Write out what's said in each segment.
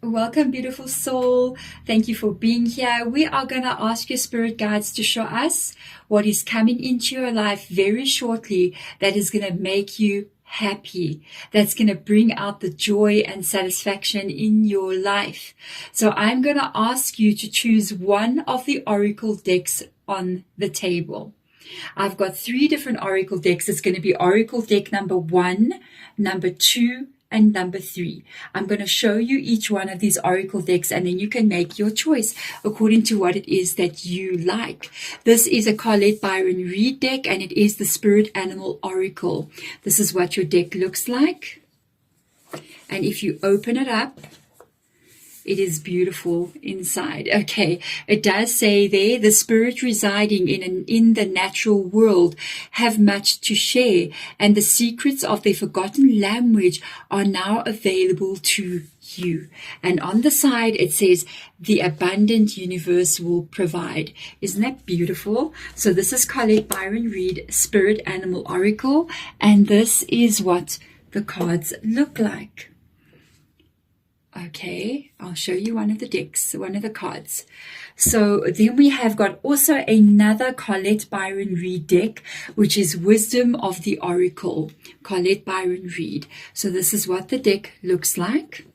Welcome, beautiful soul. Thank you for being here. We are going to ask your spirit guides to show us what is coming into your life very shortly that is going to make you happy, that's going to bring out the joy and satisfaction in your life. So I'm going to ask you to choose one of the oracle decks on the table. I've got 3 different oracle decks. It's going to be oracle deck number 1, number 2, and number 3. I'm going to show you each one of these oracle decks, and then you can make your choice according to what it is that you like. This is a Colette Byron Reed deck, and it is the Spirit Animal Oracle. This is what your deck looks like. And if you open it up, it is beautiful inside. Okay, it does say there, the spirit residing in the natural world have much to share, and the secrets of their forgotten language are now available to you. And on the side, it says, the abundant universe will provide. Isn't that beautiful? So this is Colette Byron Reed, Spirit Animal Oracle, and this is what the cards look like. Okay, I'll show you one of the decks, one of the cards. So then we have got also another Colette Byron Reed deck, which is Wisdom of the Oracle, Colette Byron Reed. So this is what the deck looks like.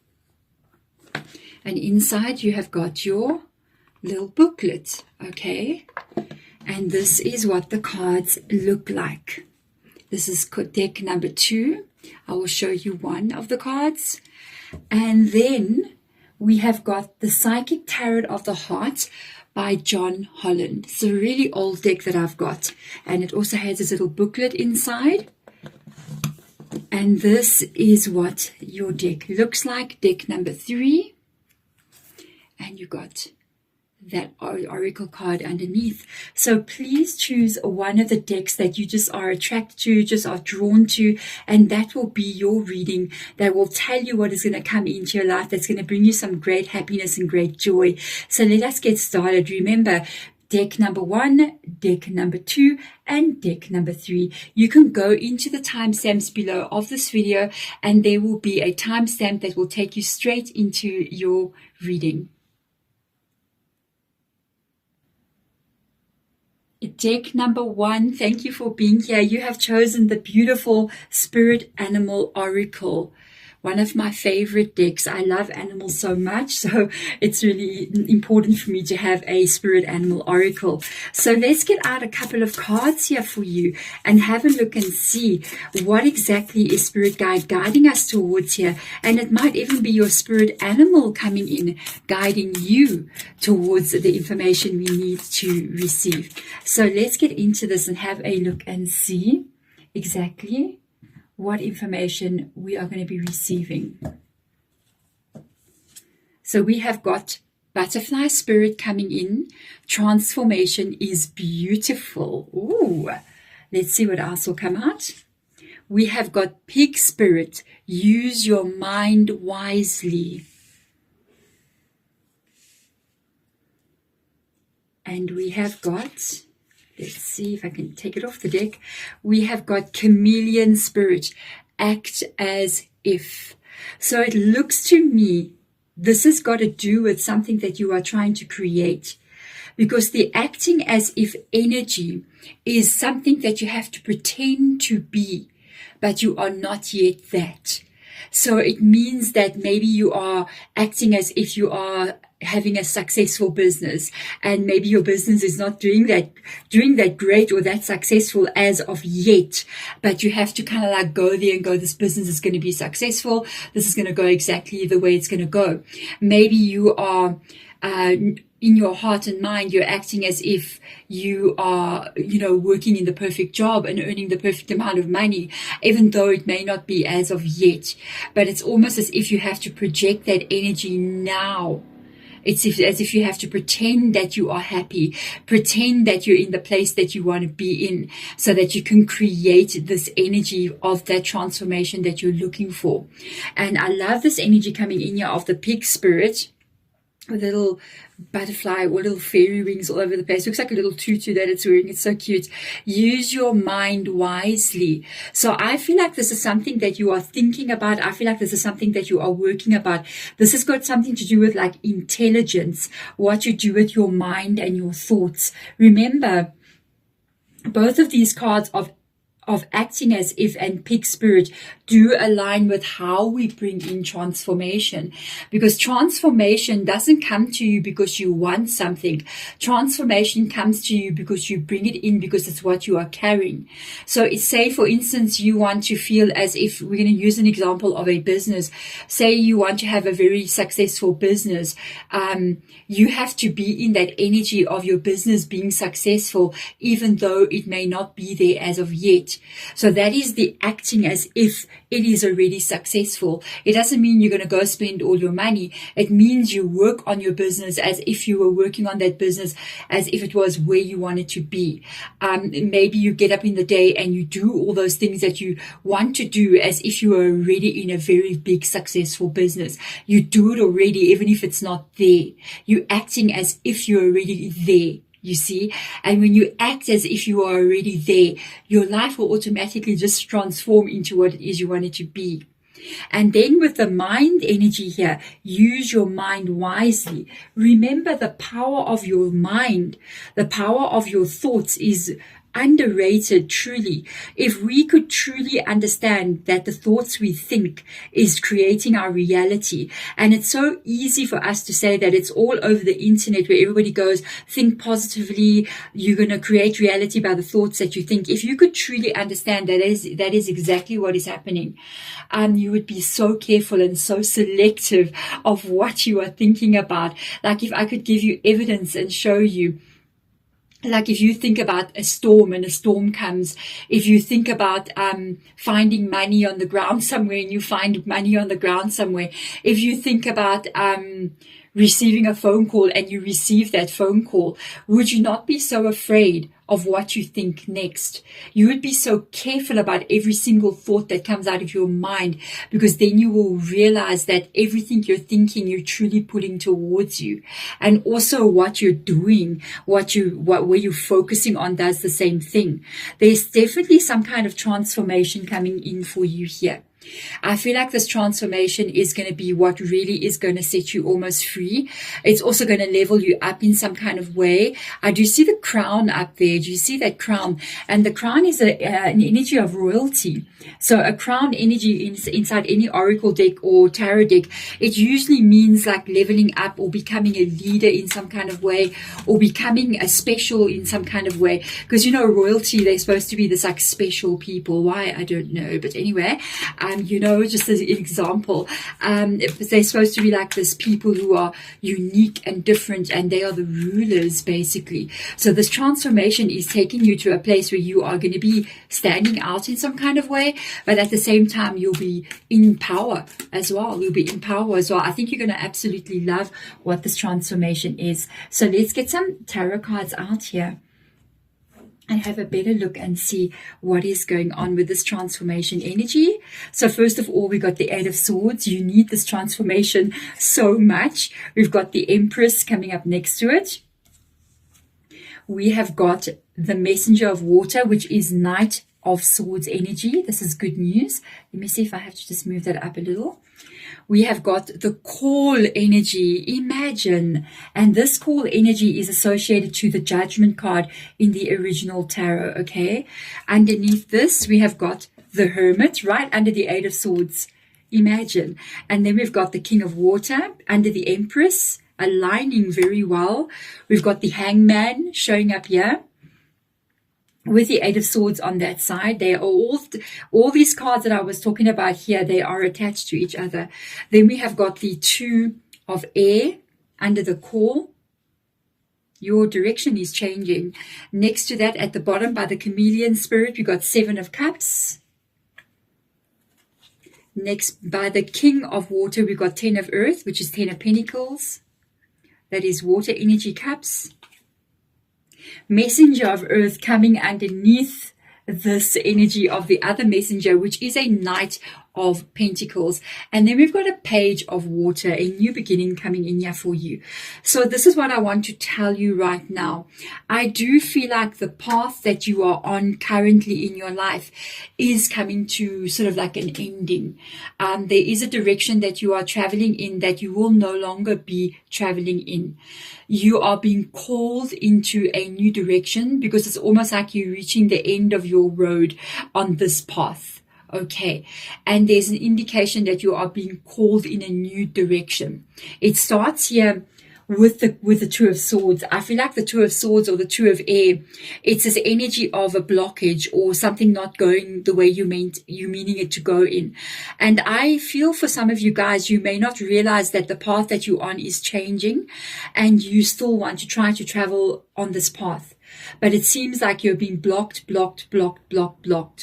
And inside you have got your little booklet, okay? And this is what the cards look like. This is deck number 2. I will show you one of the cards. And then we have got the Psychic Tarot of the Heart by John Holland. It's a really old deck that I've got. And it also has this little booklet inside. And this is what your deck looks like. Deck number 3. And you got that oracle card underneath. So please choose one of the decks that you just are attracted to, just are drawn to, and that will be your reading that will tell you what is going to come into your life, that's going to bring you some great happiness and great joy. So let us get started. Remember, deck number 1, deck number 2, and deck number 3. You can go into the timestamps below of this video, and there will be a timestamp that will take you straight into your reading. Deck number 1, thank you for being here. You have chosen the beautiful Spirit Animal Oracle, one of my favorite decks. I love animals so much, so it's really important for me to have a Spirit Animal Oracle. So let's get out a couple of cards here for you and have a look and see what exactly is Spirit Guide guiding us towards here. And it might even be your spirit animal coming in, guiding you towards the information we need to receive. So let's get into this and have a look and see exactly what information we are going to be receiving. So we have got butterfly spirit coming in. Transformation is beautiful. Ooh, let's see what else will come out. We have got pig spirit. Use your mind wisely. And we have got, let's see if I can take it off the deck. We have got chameleon spirit. Act as if. So it looks to me, this has got to do with something that you are trying to create. Because the acting as if energy is something that you have to pretend to be, but you are not yet that. So it means that maybe you are acting as if you are having a successful business, and maybe your business is not doing that great or that successful as of yet, but you have to kind of like go there and go, this business is going to be successful. This is going to go exactly the way it's going to go. Maybe you are, in your heart and mind, you're acting as if you are, working in the perfect job and earning the perfect amount of money, even though it may not be as of yet. But it's almost as if you have to project that energy now. It's as if you have to pretend that you are happy, pretend that you're in the place that you want to be in, so that you can create this energy of that transformation that you're looking for. And I love this energy coming in here of the pig spirit. with a little butterfly or little fairy wings all over the place. Looks like a little tutu that it's wearing. It's so cute. Use your mind wisely. So I feel like this is something that you are thinking about. I feel like this is something that you are working about. This has got something to do with like intelligence, what you do with your mind and your thoughts. Remember, both of these cards of acting as if and pig spirit do align with how we bring in transformation, because transformation doesn't come to you because you want something. Transformation comes to you because you bring it in because it's what you are carrying. So it's, say for instance, you want to feel as if, we're going to use an example of a business. Say you want to have a very successful business. You have to be in that energy of your business being successful, even though it may not be there as of yet. So that is the acting as if it is already successful. It doesn't mean you're going to go spend all your money. It means you work on your business as if you were working on that business as if it was where you wanted to be. Maybe you get up in the day and you do all those things that you want to do as if you are already in a very big successful business. You do it already, even if it's not there. You're acting as if you're already there. You see, and when you act as if you are already there, your life will automatically just transform into what it is you want it to be. And then with the mind energy here, use your mind wisely. Remember, the power of your mind, the power of your thoughts is underrated, truly. If we could truly understand that the thoughts we think is creating our reality, and it's so easy for us to say that it's all over the internet where everybody goes, think positively, you're going to create reality by the thoughts that you think. If you could truly understand that is exactly what is happening, you would be so careful and so selective of what you are thinking about. Like if I could give you evidence and show you, like if you think about a storm and a storm comes, if you think about finding money on the ground somewhere and you find money on the ground somewhere, if you think about receiving a phone call and you receive that phone call, would you not be so afraid of what you think next? You would be so careful about every single thought that comes out of your mind, because then you will realize that everything you're thinking, you're truly pulling towards you. And also what you're doing, where you're focusing on does the same thing. There's definitely some kind of transformation coming in for you here. I feel like this transformation is going to be what really is going to set you almost free. It's also going to level you up in some kind of way. I do see the crown up there. Do you see that crown? And the crown is an energy of royalty. So a crown energy inside any oracle deck or tarot deck, it usually means like leveling up or becoming a leader in some kind of way, or becoming a special in some kind of way. Because, you know, royalty, they're supposed to be this like special people. Why? I don't know. But anyway, you know, just as an example, they're supposed to be like this people who are unique and different, and they are the rulers basically. So this transformation is taking you to a place where you are going to be standing out in some kind of way, but at the same time you'll be in power as well. You'll be in power as well. I think you're going to absolutely love what this transformation is. So let's get some tarot cards out here and have a better look and see what is going on with this transformation energy. So first of all, we got the Eight of Swords. You need this transformation so much. We've got the Empress coming up next to it. We have got the Messenger of Water, which is Knight of Swords energy. This is good news. Let me see if I have to just move that up a little. We have got the Call energy, imagine. And this Call energy is associated to the Judgment card in the original tarot, okay? Underneath this, we have got the Hermit right under the Eight of Swords, imagine. And then we've got the King of Water under the Empress, aligning very well. We've got the Hangman showing up here with the Eight of Swords on that side. They are all these cards that I was talking about here, they are attached to each other. Then we have got the Two of Air under the Call. Your direction is changing. Next to that, at the bottom by the Chameleon Spirit, we got Seven of Cups. Next, by the King of Water, we've got Ten of Earth, which is Ten of Pentacles. That is water energy cups. Messenger of Earth coming underneath this energy of the other messenger, which is a Knight of Pentacles, and then we've got a Page of Water, a new beginning coming in here for you. So this is what I want to tell you right now. I do feel like the path that you are on currently in your life is coming to sort of like an ending. There is a direction that you are traveling in that you will no longer be traveling in. You are being called into a new direction because it's almost like you're reaching the end of your road on this path. Okay, and there's an indication that you are being called in a new direction. It starts here with the Two of Swords. I feel like the Two of Swords or the Two of Air, it's this energy of a blockage or something not going the way you meaning it to go in. And I feel for some of you guys, you may not realize that the path that you're on is changing and you still want to try to travel on this path. But it seems like you're being blocked,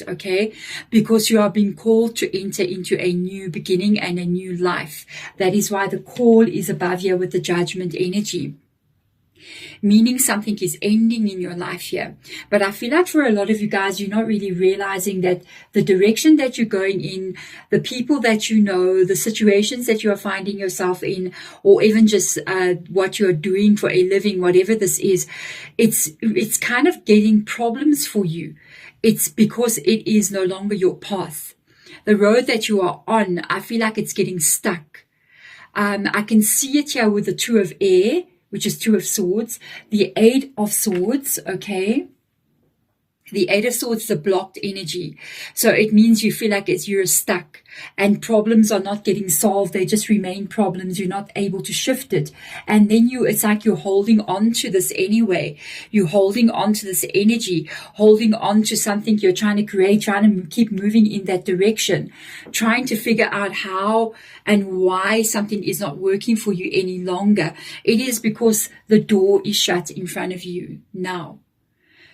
okay? Because you are being called to enter into a new beginning and a new life. That is why the call is above here with the Judgment energy. Meaning something is ending in your life here. But I feel like for a lot of you guys, you're not really realizing that the direction that you're going in, the people that you know, the situations that you are finding yourself in, or even just what you're doing for a living, whatever this is, it's kind of getting problems for you. It's because it is no longer your path. The road that you are on, I feel like it's getting stuck. I can see it here with the Two of Air, which is Two of Swords, the Eight of Swords, okay? The Eight of Swords is a blocked energy. So it means you feel like you're stuck and problems are not getting solved. They just remain problems. You're not able to shift it. And then it's like you're holding on to this anyway. You're holding on to this energy, holding on to something you're trying to create, trying to keep moving in that direction, trying to figure out how and why something is not working for you any longer. It is because the door is shut in front of you now.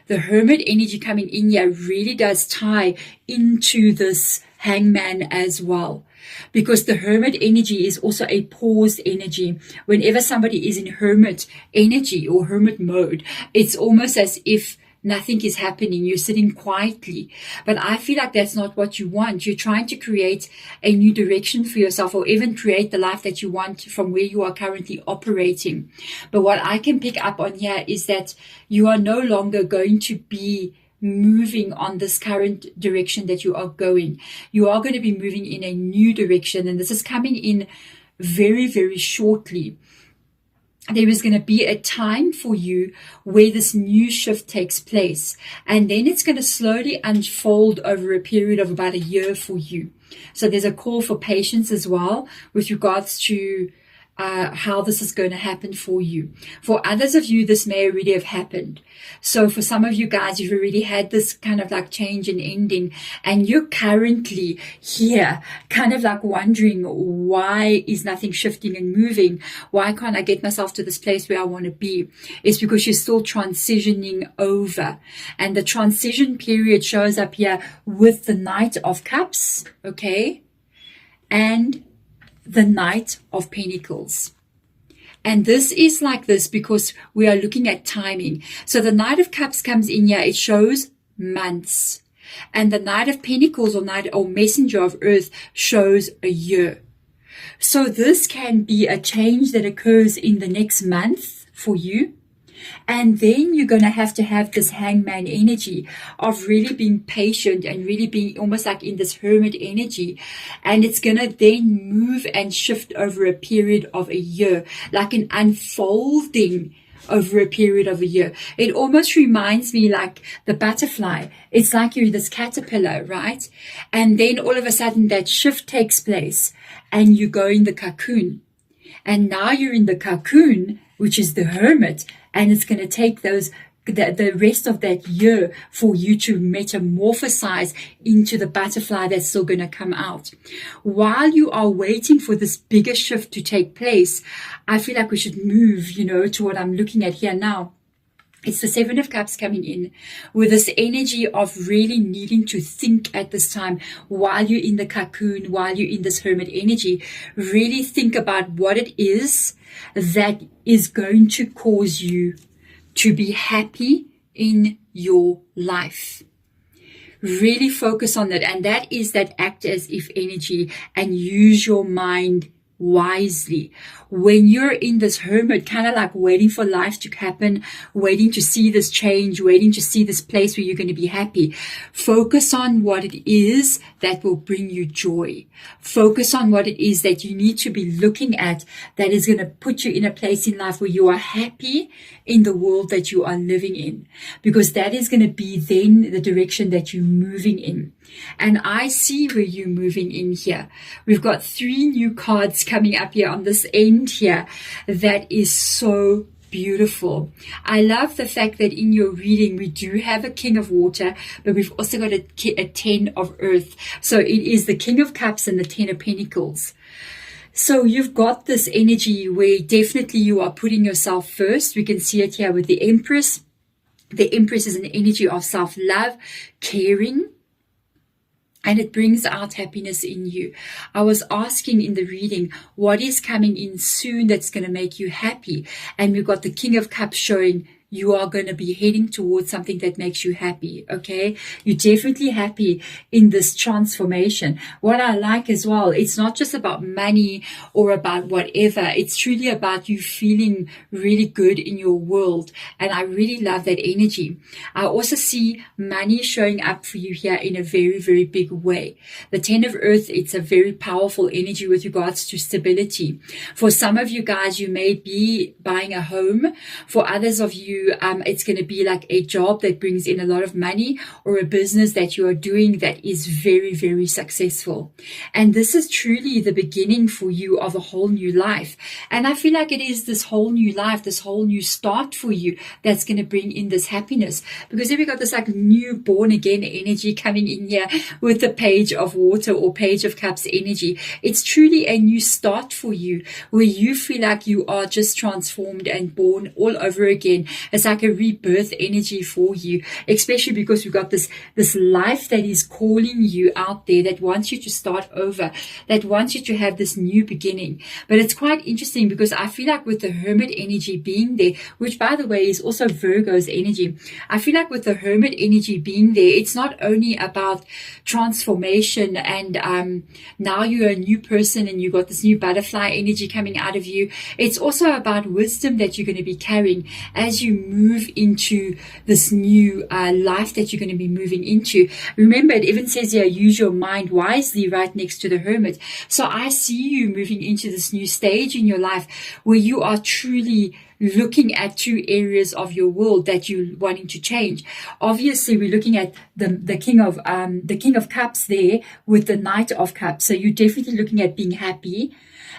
The Hermit energy coming in here really does tie into this Hangman as well. Because the Hermit energy is also a paused energy. Whenever somebody is in Hermit energy or Hermit mode, it's almost as if nothing is happening. You're sitting quietly. But I feel like that's not what you want. You're trying to create a new direction for yourself or even create the life that you want from where you are currently operating. But what I can pick up on here is that you are no longer going to be moving on this current direction that you are going. You are going to be moving in a new direction. And this is coming in very, very shortly. There is going to be a time for you where this new shift takes place. And then it's going to slowly unfold over a period of about a year for you. So there's a call for patience as well with regards to how this is going to happen for you. For others of you, this may already have happened. So for some of you guys, you've already had this kind of like change and ending, and you're currently here kind of like wondering, why is nothing shifting and moving? Why can't I get myself to this place where I want to be? It's because you're still transitioning over. And the transition period shows up here with the Knight of Cups, okay? And the Knight of Pentacles. And this is like this because we are looking at timing. So the Knight of Cups comes in here. It shows months. And the Knight of Pentacles or Messenger of Earth shows a year. So this can be a change that occurs in the next month for you. And then you're going to have this Hangman energy of really being patient and really being almost like in this Hermit energy. And it's going to then move and shift over a period of a year, like an unfolding over a period of a year. It almost reminds me like the butterfly. It's like you're this caterpillar, right? And then all of a sudden that shift takes place and you go in the cocoon. And now you're in the cocoon, which is the Hermit. And it's going to take the rest of that year for you to metamorphosize into the butterfly that's still going to come out. While you are waiting for this bigger shift to take place, I feel like we should move, to what I'm looking at here now. It's the Seven of Cups coming in with this energy of really needing to think at this time while you're in the cocoon, while you're in this Hermit energy. Really think about what it is that is going to cause you to be happy in your life. Really focus on that. And that is that act as if energy, and use your mind wisely. When you're in this hermit, kind of like waiting for life to happen, waiting to see this change, waiting to see this place where you're going to be happy, focus on what it is that will bring you joy. Focus on what it is that you need to be looking at that is going to put you in a place in life where you are happy in the world that you are living in, because that is going to be then the direction that you're moving in. And I see where you're moving in here. We've got 3 new cards coming up here on this end here. That is so beautiful. I love the fact that in your reading we do have a King of Water, but we've also got a 10 of Earth. So it is the King of Cups and the 10 of Pentacles. So you've got this energy where definitely you are putting yourself first. We can see it here with the Empress. The Empress is an energy of self-love, caring, and it brings out happiness in you. I was asking in the reading, what is coming in soon that's going to make you happy? And we've got the King of Cups showing you are going to be heading towards something that makes you happy, okay? You're definitely happy in this transformation. What I like as well, it's not just about money or about whatever. It's truly about you feeling really good in your world. And I really love that energy. I also see money showing up for you here in a very, very big way. The 10 of Earth, it's a very powerful energy with regards to stability. For some of you guys, you may be buying a home. For others of you, it's going to be like a job that brings in a lot of money, or a business that you are doing that is very, very successful. And this is truly the beginning for you of a whole new life. And I feel like it is this whole new life, this whole new start for you that's going to bring in this happiness. Because then we got this like new born again energy coming in here with the Page of Water or Page of Cups energy. It's truly a new start for you where you feel like you are just transformed and born all over again. It's like a rebirth energy for you, especially because we've got this life that is calling you out there, that wants you to start over, that wants you to have this new beginning. But it's quite interesting because I feel like with the Hermit energy being there, which by the way is also Virgo's energy, I feel like with the Hermit energy being there, it's not only about transformation and now you're a new person and you've got this new butterfly energy coming out of you. It's also about wisdom that you're going to be carrying as you move into this new life that you're going to be moving into. Remember, it even says here, use your mind wisely right next to the Hermit. So I see you moving into this new stage in your life where you are truly looking at 2 areas of your world that you're wanting to change. Obviously, we're looking at the King of Cups there with the Knight of Cups. So you're definitely looking at being happy.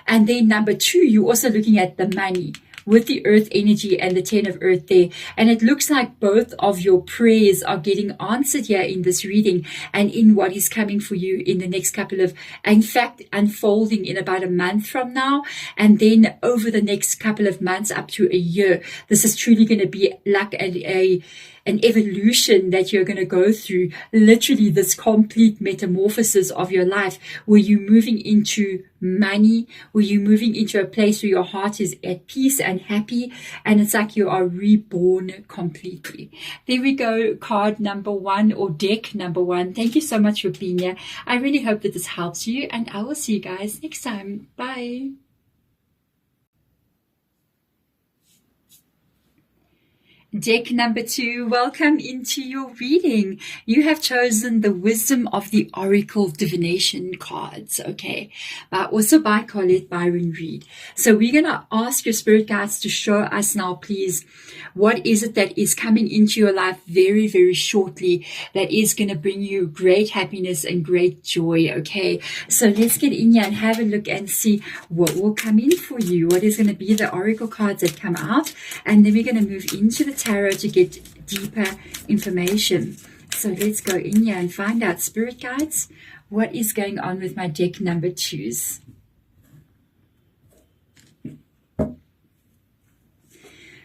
And then number 2, you're also looking at the money with the Earth energy and the 10 of Earth there. And it looks like both of your prayers are getting answered here in this reading and in what is coming for you in the next couple of, in fact, unfolding in about a month from now. And then over the next couple of months up to a year, this is truly going to be like an evolution that you're going to go through, literally this complete metamorphosis of your life where you're moving into money, where you're moving into a place where your heart is at peace and happy, and it's like you are reborn completely. There we go, card number 1 or deck number 1. Thank you so much for being here. I really hope that this helps you, and I will see you guys next time. Bye. Deck number 2, welcome into your reading. You have chosen the Wisdom of the Oracle Divination cards, okay? Also by Colette Byron Reed. So we're going to ask your spirit guides to show us now, please, what is it that is coming into your life very, very shortly that is going to bring you great happiness and great joy, okay? So let's get in here and have a look and see what will come in for you. What is going to be the Oracle cards that come out. And then we're going to move into the tarot to get deeper information. So let's go in here and find out, spirit guides, what is going on with my deck number 2s.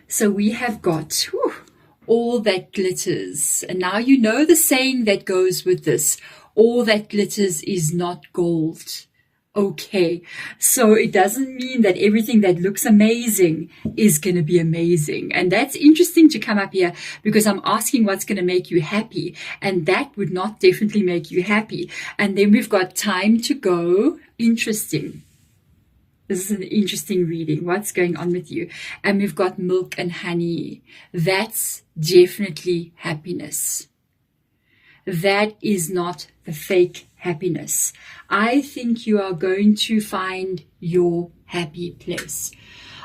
So we have got all that glitters. And now you know the saying that goes with this. All that glitters is not gold. okay. So it doesn't mean that everything that looks amazing is going to be amazing. And that's interesting to come up here because I'm asking what's going to make you happy. And that would not definitely make you happy. And then we've got time to go. Interesting. This is an interesting reading. What's going on with you? And we've got milk and honey. That's definitely happiness. That is not the fake happiness. I think you are going to find your happy place.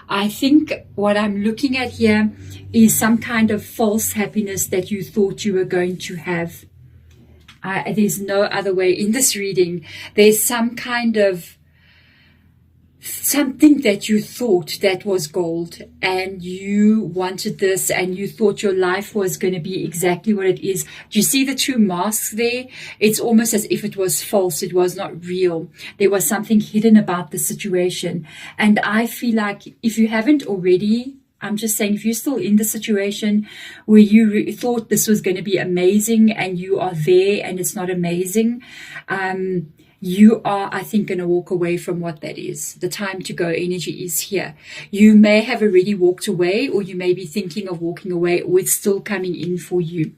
I think what I'm looking at here is some kind of false happiness that you thought you were going to have. There's no other way in this reading. There's some kind of something that you thought that was gold and you wanted this and you thought your life was going to be exactly what it is. Do you see the two masks there? It's almost as if it was false. It was not real. There was something hidden about the situation. And I feel like if you haven't already, I'm just saying, if you're still in the situation where you thought this was going to be amazing and you are there and it's not amazing, you are, I think, going to walk away from what that is. The time to go energy is here. You may have already walked away, or you may be thinking of walking away, or it's still coming in for you.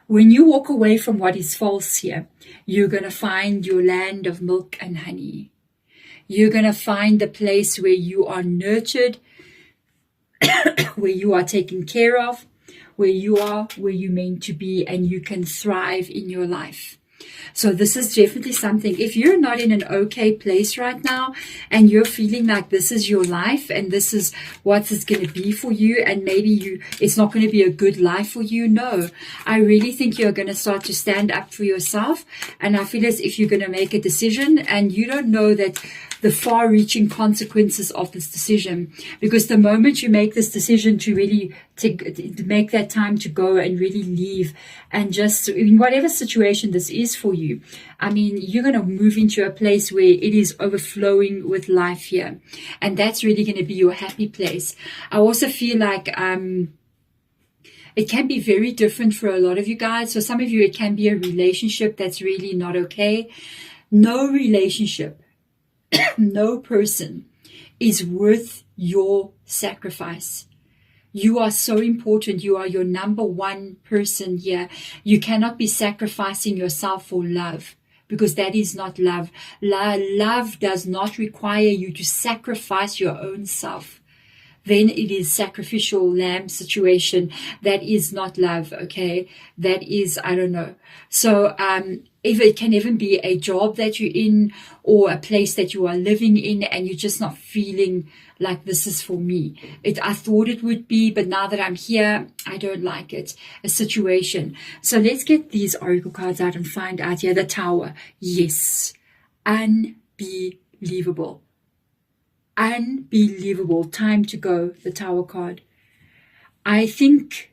When you walk away from what is false here, you're going to find your land of milk and honey. You're going to find the place where you are nurtured, where you are taken care of, where you are where you're meant to be, and you can thrive in your life. So this is definitely something. If you're not in an okay place right now and you're feeling like this is your life and this is what it's going to be for you, and maybe it's not going to be a good life for you, no, I really think you're going to start to stand up for yourself. And I feel as if you're going to make a decision and you don't know that the far-reaching consequences of this decision, because the moment you make this decision to really to make that time to go and really leave, and just in whatever situation this is for you, I mean, you're going to move into a place where it is overflowing with life here, and that's really going to be your happy place. I also feel like it can be very different for a lot of you guys. For some of you, it can be a relationship that's really not okay. No relationship, no person is worth your sacrifice. You are so important. You are your number one person here. You cannot be sacrificing yourself for love, because that is not love. Love does not require you to sacrifice your own self. Then it is sacrificial lamb situation. That is not love, okay? That is, I don't know. So if it can even be a job that you're in, or a place that you are living in, and you're just not feeling like this is for me. I thought it would be, but now that I'm here, I don't like it. A situation. So let's get these oracle cards out and find out here. The Tower. Yes. Unbelievable. Unbelievable. Time to go. The Tower card. I think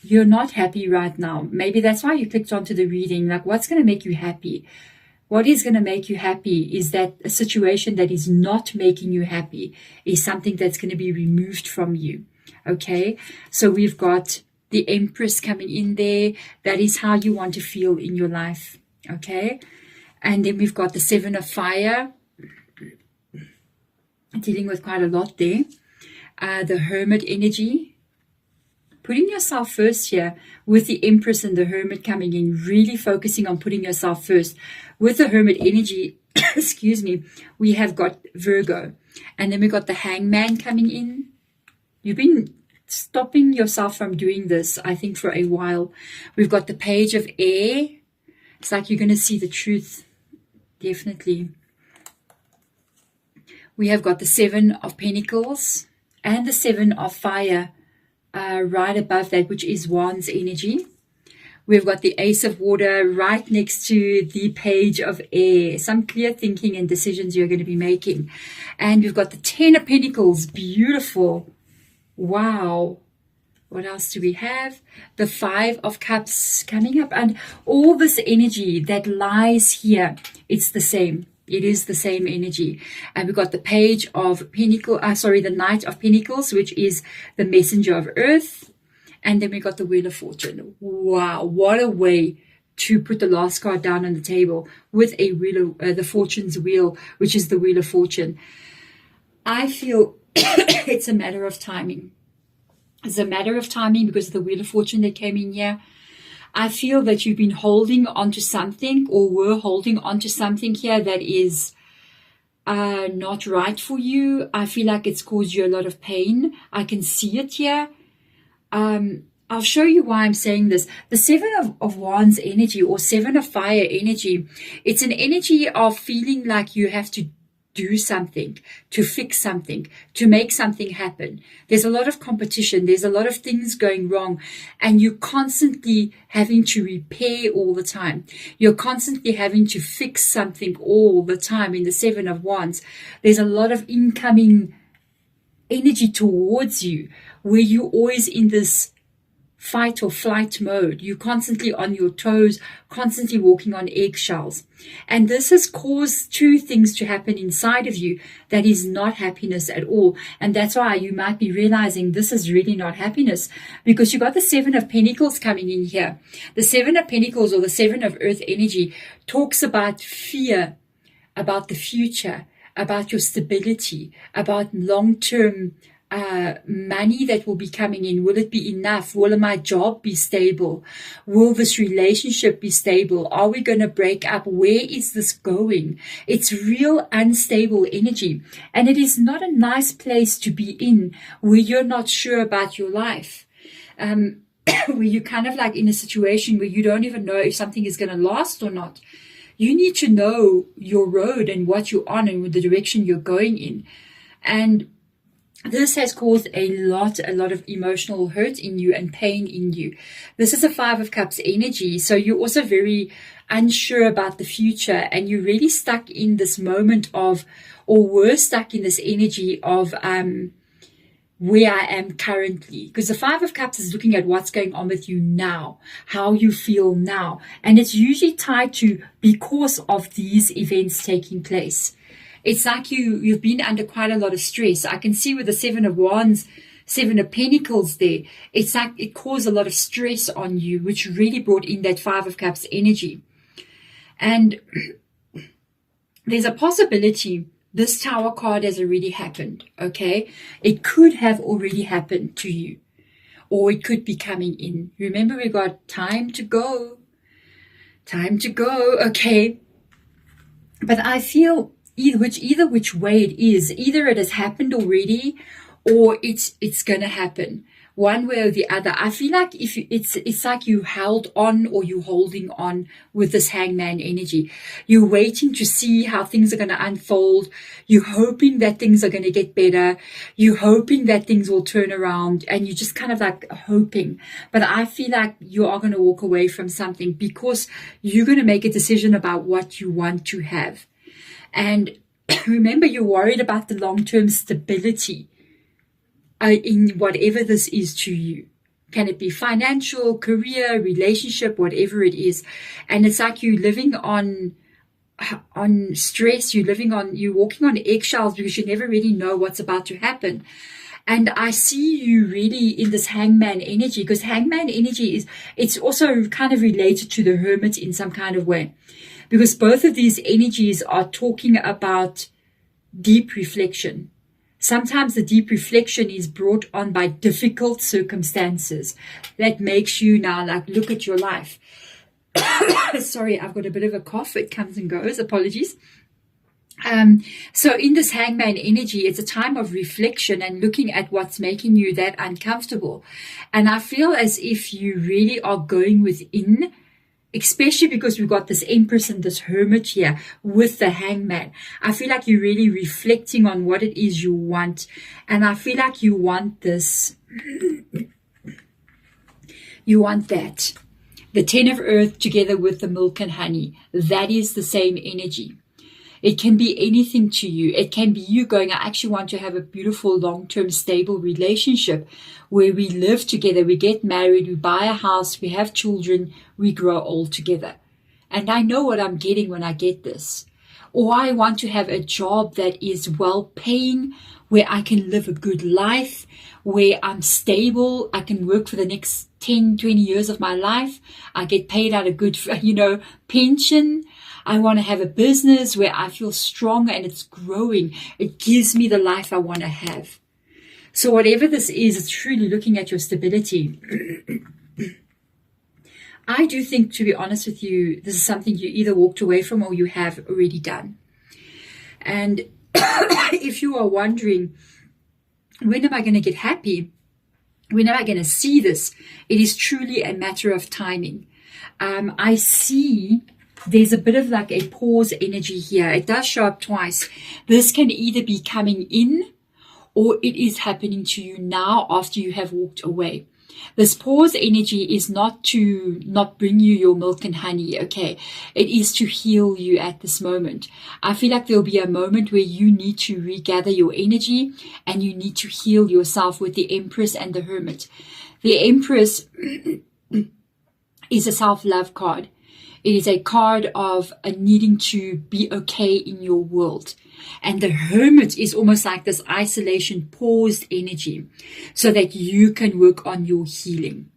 you're not happy right now. Maybe that's why you clicked onto the reading. Like, what's going to make you happy? What is going to make you happy is that a situation that is not making you happy is something that's going to be removed from you. Okay. So we've got the Empress coming in there. That is how you want to feel in your life. Okay. And then we've got the Seven of Fire. Dealing with quite a lot there. The Hermit energy. Putting yourself first here with the Empress and the Hermit coming in. Really focusing on putting yourself first. With the Hermit energy, excuse me, we have got Virgo. And then we got the Hangman coming in. You've been stopping yourself from doing this, I think, for a while. We've got the Page of Air. It's like you're going to see the truth. Definitely. We have got the Seven of Pentacles and the Seven of Fire right above that, which is Wands energy. We've got the Ace of Water right next to the Page of Air. Some clear thinking and decisions you're going to be making. And we've got the Ten of Pentacles. Beautiful. Wow. What else do we have? The Five of Cups coming up. And all this energy that lies here, it's the same. It is the same energy. And we've got the Page of Pentacles, the Knight of Pentacles, which is the Messenger of Earth. And then we got the Wheel of Fortune. Wow, what a way to put the last card down on the table with a wheel of, the fortune's wheel, which is the Wheel of Fortune. I feel it's a matter of timing. It's a matter of timing because of the Wheel of Fortune that came in here. I feel that you've been holding on to something, or were holding on to something here that is not right for you. I feel like it's caused you a lot of pain. I can see it here. I'll show you why I'm saying this. The Seven of Wands energy, or Seven of Fire energy, it's an energy of feeling like you have to do something, to fix something, to make something happen. There's a lot of competition. There's a lot of things going wrong, and you're constantly having to repair all the time. You're constantly having to fix something all the time. In the Seven of Wands, there's a lot of incoming energy towards you where you're always in this fight or flight mode. You're constantly on your toes, constantly walking on eggshells. And this has caused two things to happen inside of you that is not happiness at all. And that's why you might be realizing this is really not happiness, because you got the Seven of Pentacles coming in here. The Seven of Pentacles, or the Seven of Earth energy, talks about fear, about the future, about your stability, about long-term money that will be coming in. Will it be enough? Will my job be stable? Will this relationship be stable? Are we going to break up? Where is this going? It's real unstable energy, and it is not a nice place to be in where you're not sure about your life, where you're kind of like in a situation where you don't even know if something is going to last or not. You need to know your road and what you're on and the direction you're going in. And this has caused a lot of emotional hurt in you and pain in you. This is a Five of Cups energy. So you're also very unsure about the future, and you're really stuck in this moment of, or were stuck in this energy of where I am currently. Because the Five of Cups is looking at what's going on with you now, how you feel now. And it's usually tied to because of these events taking place. It's like you've been under quite a lot of stress. I can see with the Seven of Wands, Seven of Pentacles there, it's like it caused a lot of stress on you, which really brought in that Five of Cups energy. And there's a possibility this Tower card has already happened, okay? It could have already happened to you, or it could be coming in. Remember, we got time to go, okay? But I feel either which way it is, either it has happened already or it's going to happen, one way or the other. I feel like if it's like you held on, or you holding on with this Hangman energy. You're waiting to see how things are going to unfold. You're hoping that things are going to get better. You're hoping that things will turn around, and you're just kind of like hoping. But I feel like you are going to walk away from something because you're going to make a decision about what you want to have. And remember, you're worried about the long-term stability in whatever this is to you. Can it be financial, career, relationship, whatever it is? And it's like you're living on stress. You're walking on eggshells because you never really know what's about to happen. And I see you really in this Hangman energy, because Hangman energy it's also kind of related to the Hermit in some kind of way. Because both of these energies are talking about deep reflection. Sometimes the deep reflection is brought on by difficult circumstances that makes you now like look at your life. Sorry, I've got a bit of a cough. It comes and goes. Apologies. So in this Hangman energy, it's a time of reflection and looking at what's making you that uncomfortable. And I feel as if you really are going within, especially because we've got this Empress and this Hermit here with the Hangman. I feel like you're really reflecting on what it is you want. And I feel like you want this. You want that. The Ten of Earth together with the Milk and Honey. That is the same energy. It can be anything to you. It can be you going, I actually want to have a beautiful, long-term, stable relationship where we live together, we get married, we buy a house, we have children, we grow old together. And I know what I'm getting when I get this. or I want to have a job that is well paying, where I can live a good life, where I'm stable, I can work for the next 10, 20 years of my life, I get paid out a good, pension. I want to have a business where I feel strong and it's growing. It gives me the life I want to have. So whatever this is, it's truly looking at your stability. I do think, to be honest with you, this is something you either walked away from or you have already done. And if you are wondering, when am I going to get happy? When am I going to see this? It is truly a matter of timing. I see there's a bit of like a pause energy here. It does show up twice. This can either be coming in or it is happening to you now after you have walked away. This pause energy is not to not bring you your milk and honey, okay? It is to heal you at this moment. I feel like there'll be a moment where you need to regather your energy and you need to heal yourself with the Empress and the Hermit. The Empress is a self-love card. It is a card of needing to be okay in your world. And the Hermit is almost like this isolation, paused energy so that you can work on your healing.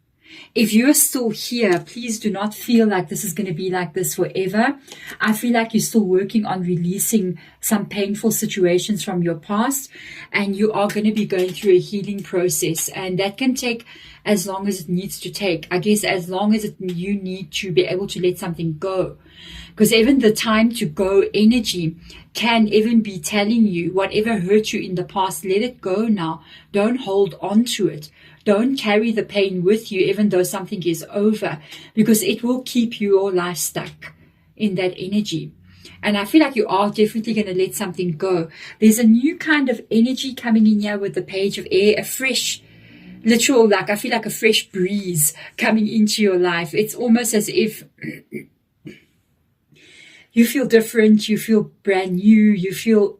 If you're still here, please do not feel like this is going to be like this forever. I feel like you're still working on releasing some painful situations from your past, and you are going to be going through a healing process, and that can take as long as it needs to take. I guess as long as you need to be able to let something go. Because even the time to go energy can even be telling you whatever hurt you in the past, let it go now. Don't hold on to it. Don't carry the pain with you even though something is over, because it will keep your life stuck in that energy. And I feel like you are definitely going to let something go. There's a new kind of energy coming in here with the Page of Air, a fresh, literal, like I feel like a fresh breeze coming into your life. It's almost as if you feel different, you feel brand new, you feel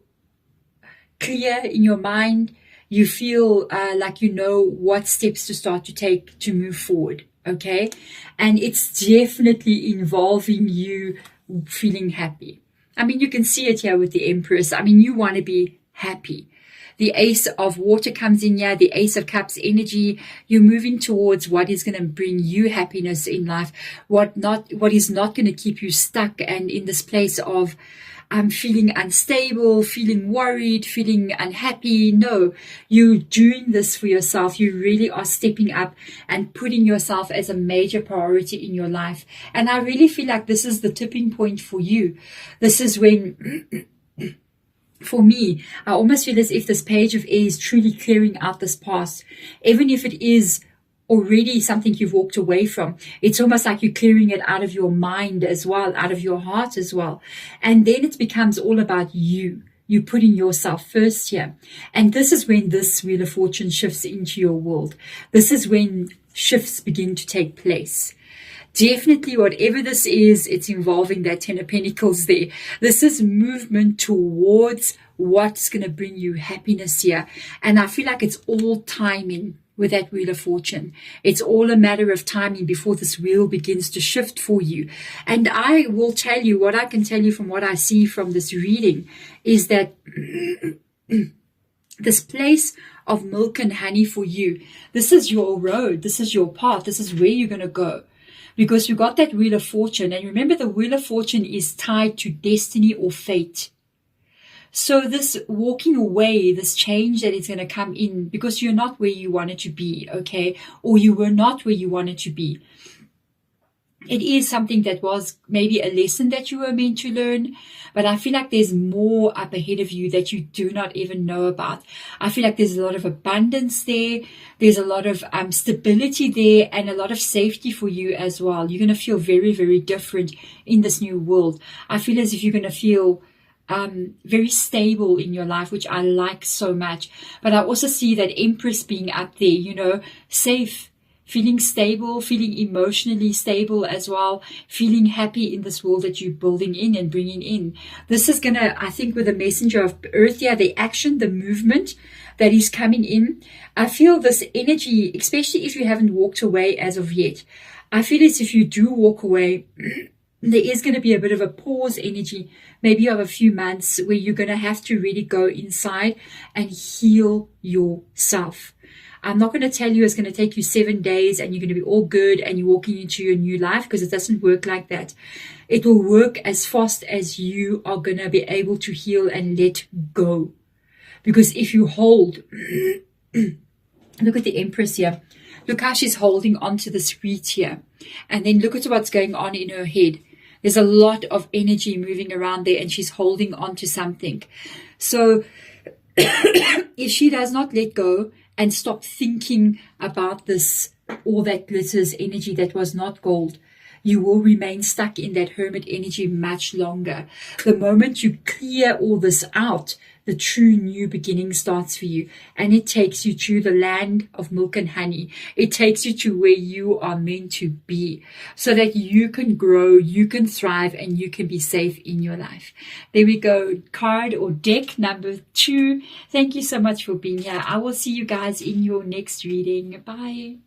clear in your mind, you feel like you know what steps to start to take to move forward, okay? And it's definitely involving you feeling happy. I mean, you can see it here with the Empress. I mean, you want to be happy. The Ace of Water comes in here, the Ace of Cups energy. You're moving towards what is going to bring you happiness in life, what is not going to keep you stuck and in this place of feeling unstable, feeling worried, feeling unhappy. No, you're doing this for yourself. You really are stepping up and putting yourself as a major priority in your life. And I really feel like this is the tipping point for you. This is when... For me, I almost feel as if this Page of Air is truly clearing out this past. Even if it is already something you've walked away from, it's almost like you're clearing it out of your mind as well, out of your heart as well. And then it becomes all about you. You're putting yourself first here. And this is when this Wheel of Fortune shifts into your world. This is when shifts begin to take place. Definitely, whatever this is, it's involving that Ten of Pentacles there. This is movement towards what's going to bring you happiness here. And I feel like it's all timing with that Wheel of Fortune. It's all a matter of timing before this wheel begins to shift for you. And I will tell you, what I can tell you from what I see from this reading is that this place of milk and honey for you, this is your road, this is your path, this is where you're going to go. Because you got that Wheel of Fortune. And remember, the Wheel of Fortune is tied to destiny or fate. So this walking away, this change that is going to come in because you're not where you wanted to be, okay? Or you were not where you wanted to be. It is something that was maybe a lesson that you were meant to learn, but I feel like there's more up ahead of you that you do not even know about. I feel like there's a lot of abundance there. There's a lot of stability there and a lot of safety for you as well. You're going to feel very, very different in this new world. I feel as if you're going to feel very stable in your life, which I like so much. But I also see that Empress being up there, you know, safe, feeling stable, feeling emotionally stable as well, feeling happy in this world that you're building in and bringing in. This is going to, I think, with the Messenger of Earth here, the action, the movement that is coming in, I feel this energy, especially if you haven't walked away as of yet. I feel as if you do walk away, there is going to be a bit of a pause energy, maybe of a few months, where you're going to have to really go inside and heal yourself. I'm not going to tell you it's going to take you 7 days and you're going to be all good and you're walking into your new life, because it doesn't work like that. It will work as fast as you are going to be able to heal and let go. Because if you hold, look at the Empress here. Look how she's holding onto this wreath here. And then look at what's going on in her head. There's a lot of energy moving around there and she's holding on to something. So if she does not let go and stop thinking about this, all that glitters energy that was not gold, you will remain stuck in that hermit energy much longer. The moment you clear all this out, the true new beginning starts for you. And it takes you to the land of milk and honey. It takes you to where you are meant to be, so that you can grow, you can thrive, and you can be safe in your life. There we go. Card or deck number 2. Thank you so much for being here. I will see you guys in your next reading. Bye.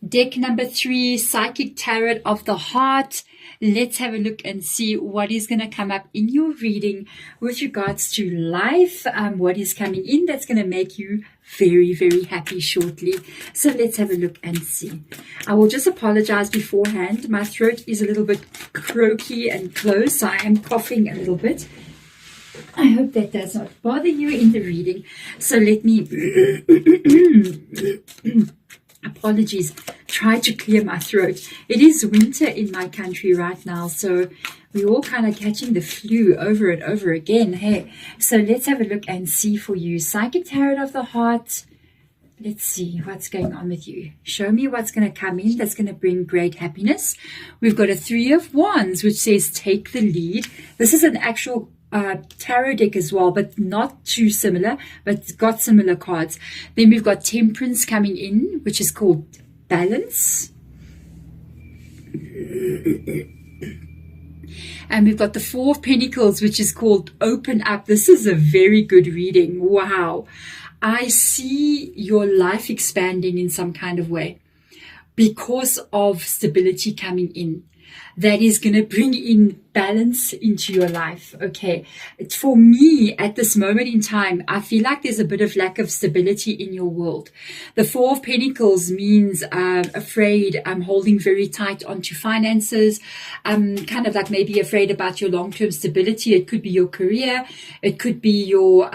Deck number 3, Psychic Tarot of the Heart. Let's have a look and see what is going to come up in your reading with regards to life. What is coming in that's going to make you very, very happy shortly. So let's have a look and see. I will just apologize beforehand. My throat is a little bit croaky and closed, so I am coughing a little bit. I hope that does not bother you in the reading. So let me... apologies, try to clear my throat. It is winter in my country right now, so we're all kind of catching the flu over and over again. Hey, so let's have a look and see for you. Psychic Tarot of the Heart. Let's see what's going on with you. Show me what's going to come in that's going to bring great happiness. We've got a 3 of Wands, which says take the lead. This is an actual tarot deck as well, but not too similar, but it's got similar cards. Then we've got Temperance coming in, which is called Balance. And we've got the 4 of Pentacles, which is called Open Up. This is a very good reading. Wow. I see your life expanding in some kind of way because of stability coming in. That is going to bring in balance into your life. Okay. For me, at this moment in time, I feel like there's a bit of lack of stability in your world. The 4 of Pentacles means afraid, holding very tight onto finances, kind of like maybe afraid about your long-term stability. It could be your career. It could be your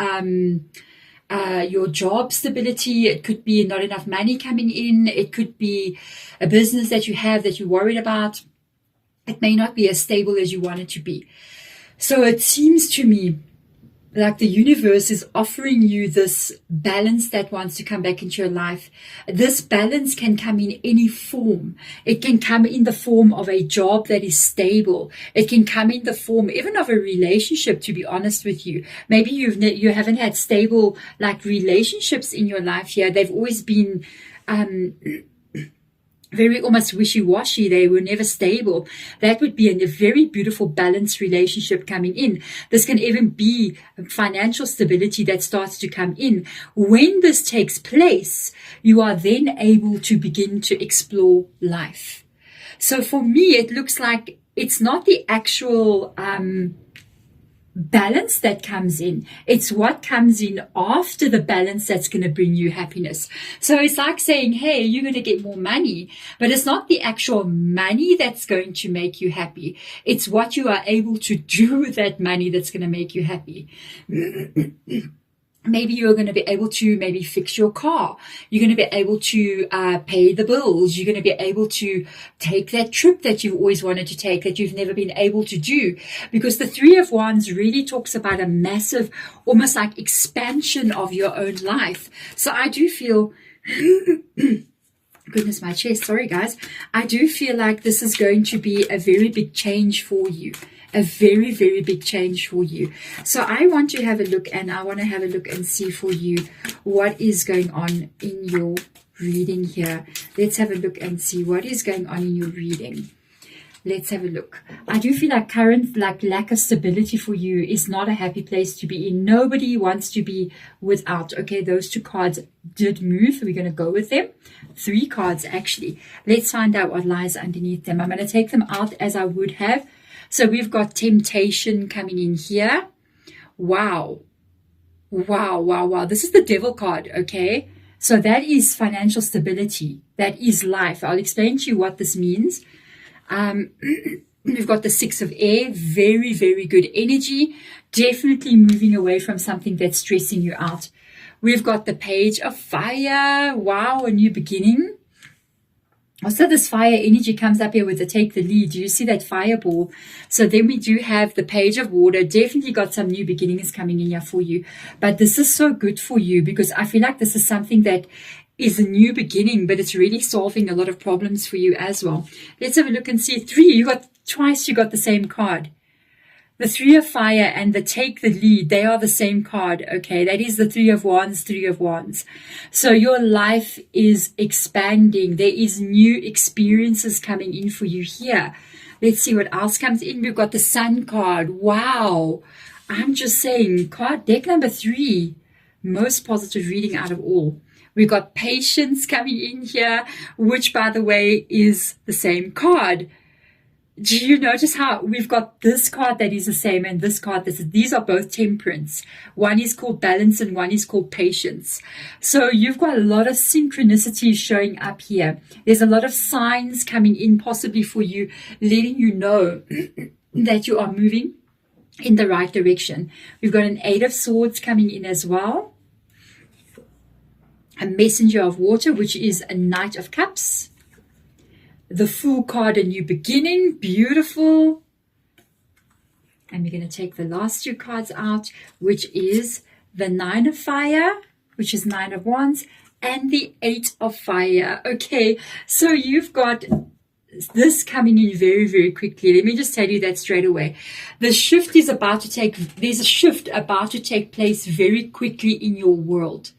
job stability. It could be not enough money coming in. It could be a business that you have that you're worried about. It may not be as stable as you want it to be. So it seems to me like the universe is offering you this balance that wants to come back into your life. This balance can come in any form. It can come in the form of a job that is stable. It can come in the form even of a relationship, to be honest with you. Maybe you haven't had stable like relationships in your life here. They've always been very almost wishy-washy. They were never stable. That would be a very beautiful balanced relationship coming in. This can even be financial stability that starts to come in. When this takes place, you are then able to begin to explore life. So for me, it looks like it's not the actual balance that comes in. It's what comes in after the balance that's going to bring you happiness. So it's like saying, hey, you're going to get more money, but it's not the actual money that's going to make you happy. It's what you are able to do with that money that's going to make you happy. Maybe you're going to be able to maybe fix your car. You're going to be able to pay the bills. You're going to be able to take that trip that you've always wanted to take that you've never been able to do. Because the 3 of Wands really talks about a massive, almost like expansion of your own life. So I do feel... Goodness, my chest. Sorry, guys. I do feel like this is going to be a very big change for you. A very, very big change for you. So I want to have a look, and I want to have a look and see for you what is going on in your reading here. Let's have a look and see what is going on in your reading. Let's have a look. I do feel like current lack of stability for you is not a happy place to be in. Nobody wants to be without. Okay, those 2 cards did move. We're going to go with them. 3 cards actually. Let's find out what lies underneath them. I'm going to take them out as I would have. So we've got temptation coming in here. Wow. Wow, wow, wow. This is the devil card, okay? So that is financial stability. That is life. I'll explain to you what this means. We've got the 6 of air, very, very good energy, definitely moving away from something that's stressing you out. We've got the page of fire. Wow, a new beginning. Also, this fire energy comes up here with the take the lead. Do you see that fireball? So then we do have the page of water. Definitely got some new beginnings coming in here for you. But this is so good for you because I feel like this is something that is a new beginning, but it's really solving a lot of problems for you as well. Let's have a look and see. 3, you got twice, you got the same card. The 3 of fire and the take the lead, they are the same card, okay? That is the 3 of wands, 3 of wands. So your life is expanding. There is new experiences coming in for you here. Let's see what else comes in. We've got the sun card. Wow. I'm just saying, card deck number 3, most positive reading out of all. We've got patience coming in here, which, by the way, is the same card. Do you notice how we've got this card that is the same and this card? These are both temperance. One is called balance and one is called patience. So you've got a lot of synchronicities showing up here. There's a lot of signs coming in possibly for you, letting you know that you are moving in the right direction. We've got an 8 of swords coming in as well. A messenger of water, which is a knight of cups. The Fool card, a new beginning, beautiful. And we're going to take the last 2 cards out, which is the 9 of fire, which is 9 of wands, and the 8 of fire. Okay, so you've got this coming in very, very quickly. Let me just tell you that straight away. The shift is about to there's a shift about to take place very quickly in your world.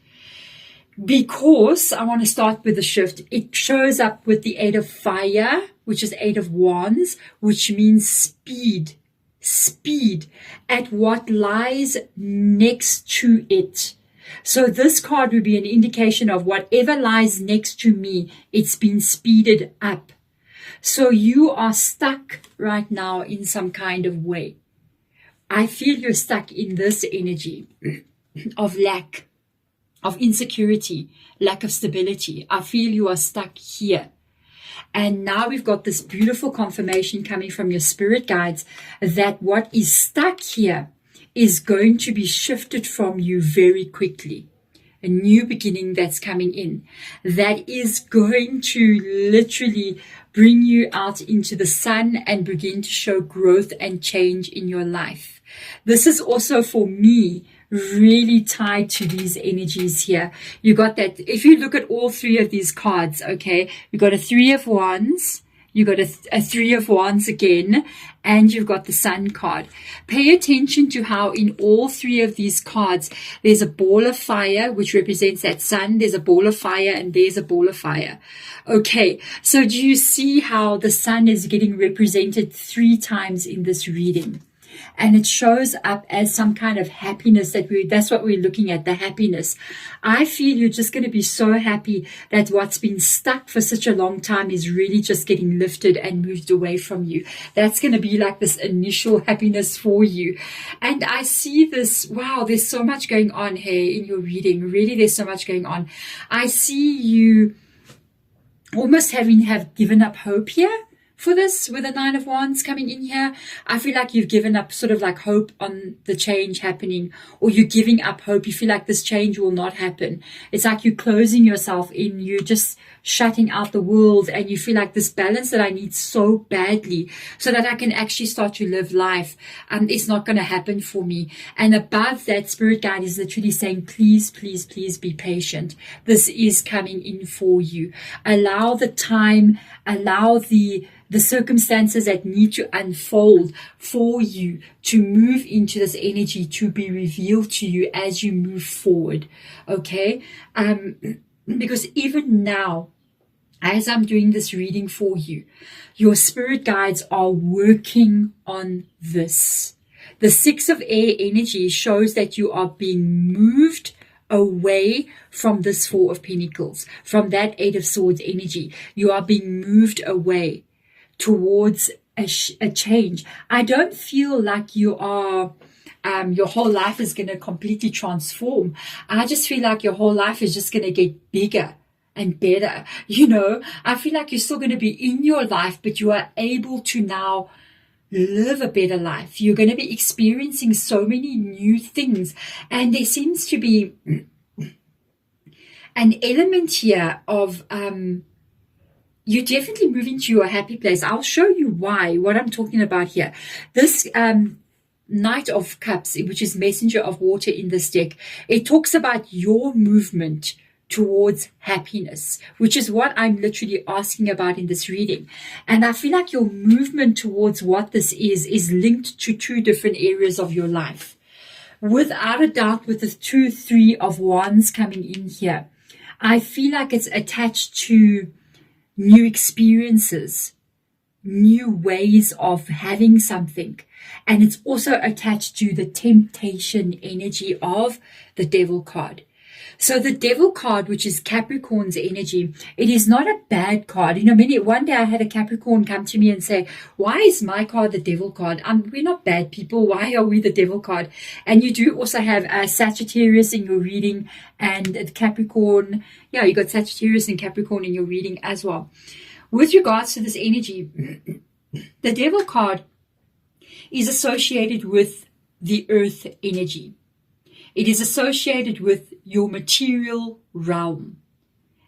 Because I want to start with the shift. It shows up with the 8 of fire, which is 8 of wands, which means speed. Speed at what lies next to it. So this card would be an indication of whatever lies next to me, it's been speeded up. So you are stuck right now in some kind of way. I feel you're stuck in this energy of lack, of insecurity, lack of stability. I feel you are stuck here. And now we've got this beautiful confirmation coming from your spirit guides that what is stuck here is going to be shifted from you very quickly. A new beginning that's coming in that is going to literally bring you out into the sun and begin to show growth and change in your life. This is also for me really tied to these energies here. You got that. If you look at all 3 of these cards, okay, you got a 3 of wands, you got a 3 of wands again, and you've got the sun card. Pay attention to how in all 3 of these cards, there's a ball of fire, which represents that sun. There's a ball of fire and there's a ball of fire. Okay, so do you see how the sun is getting represented 3 times in this reading? And it shows up as some kind of happiness that's what we're looking at, the happiness. I feel you're just going to be so happy that what's been stuck for such a long time is really just getting lifted and moved away from you. That's going to be like this initial happiness for you. And I see this, wow, there's so much going on here in your reading. Really, there's so much going on. I see you almost have given up hope here. For this, with the 9 of wands coming in here, I feel like you've given up sort of like hope on the change happening, or you're giving up hope. You feel like this change will not happen. It's like you're closing yourself in, you're just shutting out the world, and you feel like this balance that I need so badly so that I can actually start to live life, it's not going to happen for me. And above that, spirit guide is literally saying, please, please, please be patient. This is coming in for you. Allow the time, allow the circumstances that need to unfold for you to move into this energy to be revealed to you as you move forward. Okay? Because even now, as I'm doing this reading for you, your spirit guides are working on this. The Six of Air energy shows that you are being moved away from this Four of Pentacles, from that Eight of Swords energy. You are being moved away towards a change. I don't feel like you are, your whole life is going to completely transform. I just feel like your whole life is just going to get bigger and better. You know, I feel like you're still going to be in your life, but you are able to now live a better life. You're going to be experiencing so many new things. And there seems to be an element here of you're definitely moving to your happy place. I'll show you why, what I'm talking about here. This Knight of Cups, which is Messenger of Water in this deck, it talks about your movement towards happiness, which is what I'm literally asking about in this reading. And I feel like your movement towards what this is linked to two different areas of your life. Without a doubt, with the 2, 3 of Wands coming in here, I feel like it's attached to new experiences, new ways of having something. And it's also attached to the temptation energy of the Devil card. So the Devil card, which is Capricorn's energy, it is not a bad card. You know, one day I had a Capricorn come to me and say, why is my card the Devil card? We're not bad people. Why are we the Devil card? And you do also have Sagittarius in your reading and Capricorn. Yeah, you got Sagittarius and Capricorn in your reading as well. With regards to this energy, the Devil card is associated with the Earth energy. It is associated with your material realm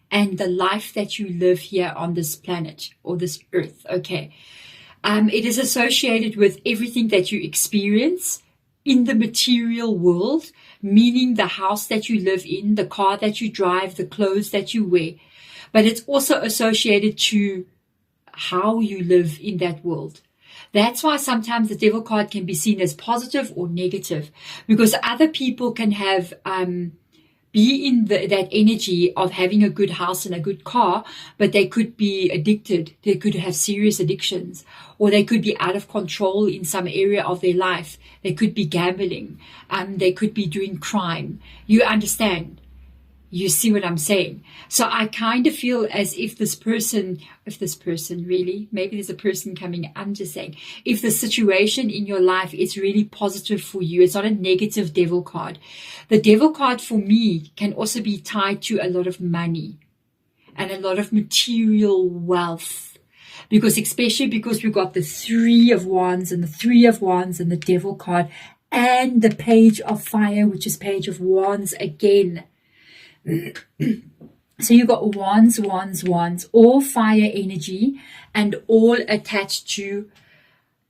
and the life that you live here on this planet or this earth, okay? It is associated with everything that you experience in the material world, meaning the house that you live in, the car that you drive, the clothes that you wear. But it's also associated to how you live in that world. That's why sometimes the Devil card can be seen as positive or negative, because other people can have be in that energy of having a good house and a good car, but they could be addicted. They could have serious addictions, or they could be out of control in some area of their life. They could be gambling. They could be doing crime. You understand? You see what I'm saying? So I kind of feel as if this person really, maybe there's a person coming, I'm just saying, if the situation in your life is really positive for you, it's not a negative Devil card. The Devil card for me can also be tied to a lot of money and a lot of material wealth. Especially because we've got the 3 of Wands and the 3 of Wands and the Devil card and the Page of Fire, which is Page of Wands again. So you've got wands, all fire energy and all attached to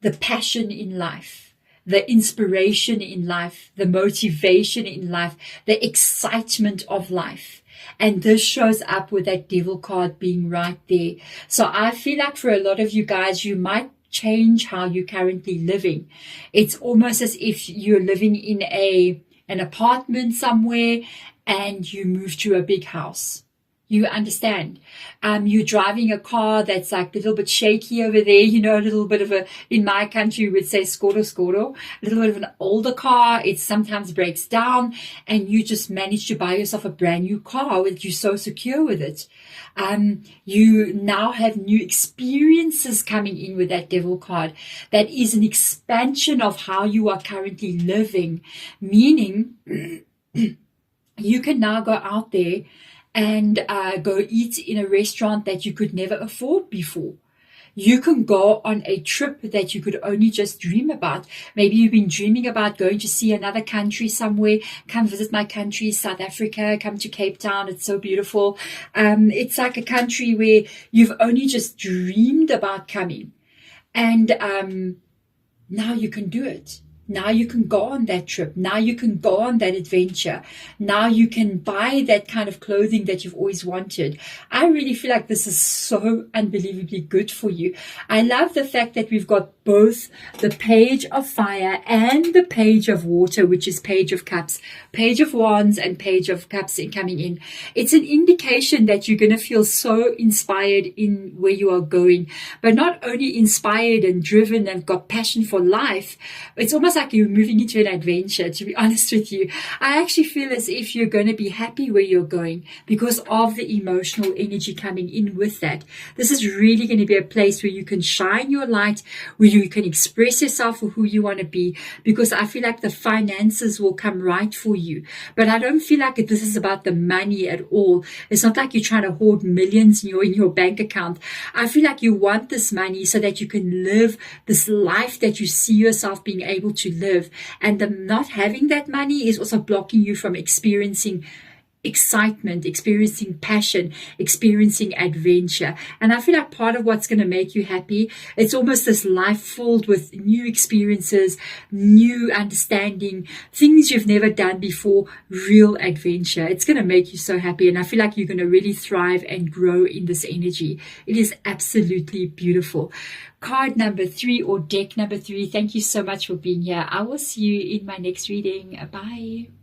the passion in life, the inspiration in life, the motivation in life, the excitement of life. And this shows up with that Devil card being right there. So I feel like for a lot of you guys, you might change how you're currently living. It's almost as if you're living in an apartment somewhere and you move to a big house. You understand? You're driving a car that's like a little bit shaky over there, you know, a little bit of in my country, we would say skoro, a little bit of an older car. It sometimes breaks down and you just manage to buy yourself a brand new car. You're so secure with it. You now have new experiences coming in with that Devil card. That is an expansion of how you are currently living, meaning you can now go out there and go eat in a restaurant that you could never afford before. You can go on a trip that you could only just dream about. Maybe you've been dreaming about going to see another country somewhere. Come visit my country, South Africa. Come to Cape Town. It's so beautiful. It's like a country where you've only just dreamed about coming. And now you can do it. Now you can go on that trip. Now you can go on that adventure. Now you can buy that kind of clothing that you've always wanted. I really feel like this is so unbelievably good for you. I love the fact that we've got both the Page of Fire and the Page of Water, which is Page of Cups, Page of Wands and Page of Cups coming in. It's an indication that you're going to feel so inspired in where you are going, but not only inspired and driven and got passion for life. It's almost like you're moving into an adventure, to be honest with you. I actually feel as if you're going to be happy where you're going because of the emotional energy coming in with that. This is really going to be a place where you can shine your light, where you can express yourself for who you want to be, because I feel like the finances will come right for you. But I don't feel like this is about the money at all. It's not like you're trying to hoard millions in your bank account. I feel like you want this money so that you can live this life that you see yourself being able to live. And the not having that money is also blocking you from experiencing excitement, experiencing passion, experiencing adventure. And I feel like part of what's going to make you happy, it's almost this life filled with new experiences, new understanding, things you've never done before, real adventure. It's going to make you so happy. And I feel like you're going to really thrive and grow in this energy. It is absolutely beautiful. Card number 3 or deck number 3, thank you so much for being here. I will see you in my next reading. Bye.